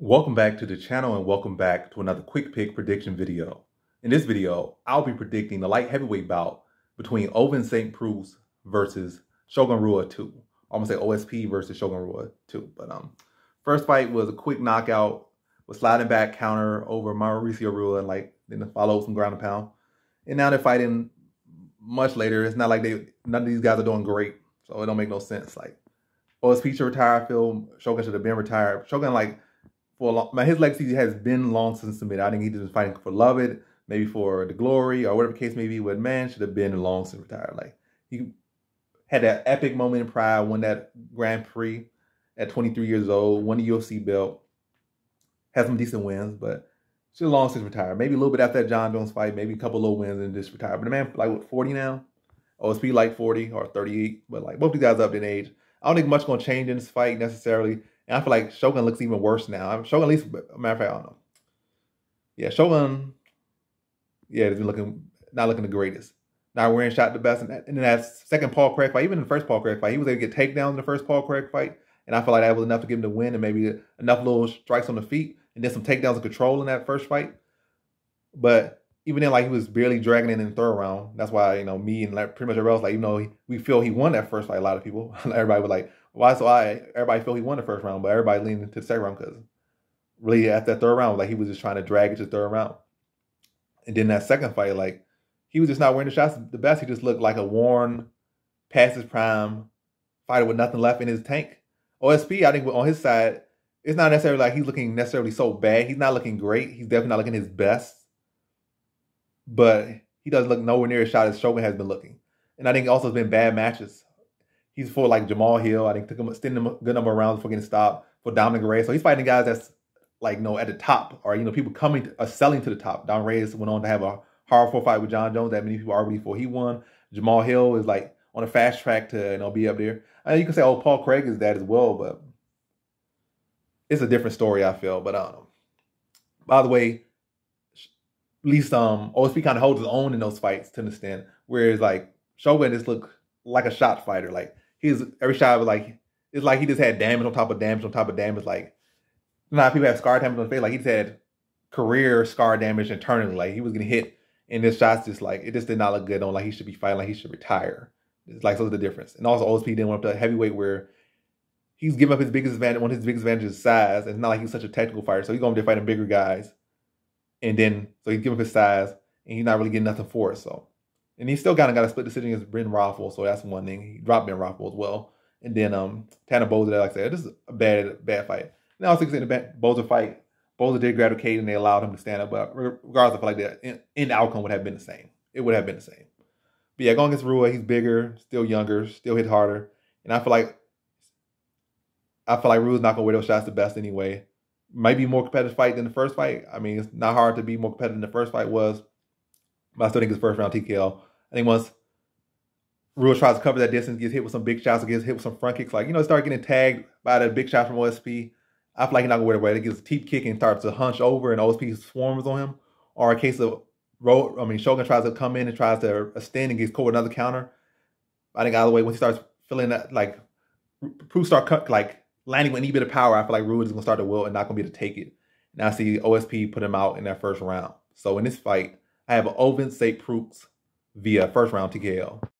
Welcome back to the channel and welcome back to another quick pick prediction video. In this video, I'll be predicting the light heavyweight bout between Ovince St. Preux versus Shogun Rua 2. I'm gonna say OSP versus Shogun Rua 2. But first fight was a quick knockout with sliding back counter over Mauricio Rua and then followed some ground and pound. And now they're fighting much later. It's not like none of these guys are doing great, so it don't make no sense. Like OSP should retire. I feel Shogun should have been retired. Shogun his legacy has been long since submitted. I think he's been fighting for love it, maybe for the glory or whatever the case may be. But man, should have been long since retired. Like he had that epic moment in Pride, won that Grand Prix at 23 years old, won the UFC belt, had some decent wins, but should have long since retired. Maybe a little bit after that John Jones fight, maybe a couple little wins and just retired. But the man, like what, 40 now? OSP like 40 or 38, but like both these guys up in age. I don't think much gonna change in this fight necessarily. And I feel like Shogun looks even worse now. Shogun, at least, matter of fact, I don't know. Yeah, Shogun, yeah, has been not looking the greatest. Not wearing shot the best. And in that second Paul Craig fight, even in the first Paul Craig fight, he was able to get takedowns in the first Paul Craig fight. And I feel like that was enough to give him the win and maybe enough little strikes on the feet and then some takedowns and control in that first fight. But even then, like, he was barely dragging in the third round. That's why, you know, me and pretty much everybody else, like, even though we feel he won that first fight, a lot of people, everybody was like, why so everybody feel he won the first round, but everybody leaned into the second round because really at that third round, like, he was just trying to drag it to the third round. And then that second fight, like, he was just not wearing the shots the best. He just looked like a worn, past his prime fighter with nothing left in his tank. OSP, I think on his side, it's not necessarily like he's looking necessarily so bad. He's not looking great. He's definitely not looking his best. But he doesn't look nowhere near as shot as Shogun has been looking. And I think also it's been bad matches. He's for like Jamal Hill. I think took him a good number of rounds before getting stopped for Dominic Reyes. So he's fighting guys that's like, you know, at the top, or, you know, people selling to the top. Dominic Reyes went on to have a hard-fought fight with John Jones that many people argued before he won. Jamal Hill is like on a fast track to, you know, be up there. I know you can say, oh, Paul Craig is that as well, but it's a different story, I feel. But I don't know. By the way, at least OSP kind of holds his own in those fights to an extent, whereas like Shogun just looked like a shot fighter. Like every shot was like, it's like he just had damage on top of damage on top of damage. Like, you know how people have scar damage on the face, like he just had career scar damage internally. Like he was getting hit, and this shots just like, it just did not look good on, like he should be fighting, like he should retire. It's like, so the difference. And also OSP didn't want up to heavyweight where he's giving up his biggest advantage. One of his biggest advantages is size. And it's not like he's such a technical fighter, so he's going to be fighting bigger guys. And then, so he's giving up his size, and he's not really getting nothing for it. So, and he still kind of got a split decision against Ben Rothwell, so that's one thing. He dropped Ben Rothwell as well. And then Tanner Boser, like I said, this is a bad fight. And also, in the Boser fight, Boser did grab the cage, and they allowed him to stand up. But regardless, I feel like the end outcome would have been the same. It would have been the same. But yeah, going against Rua, he's bigger, still younger, still hit harder. And I feel like Rua's not going to wear those shots the best anyway. Might be more competitive fight than the first fight. I mean, it's not hard to be more competitive than the first fight was. But I still think it's first round TKO. I think once Rua tries to cover that distance, gets hit with some big shots, or gets hit with some front kicks, like, you know, start getting tagged by that big shot from OSP, I feel like he's not going to wear the weight. He gets a teep kick and starts to hunch over, and OSP swarms on him. Or a case of Shogun tries to come in and tries to extend and gets caught with another counter. I think either way, once he starts feeling that, like, Prue start landing with any bit of power, I feel like Rua is going to start to wilt and not going to be able to take it. And I see OSP put him out in that first round. So in this fight, I have Ovince St. Preux via first round TKO.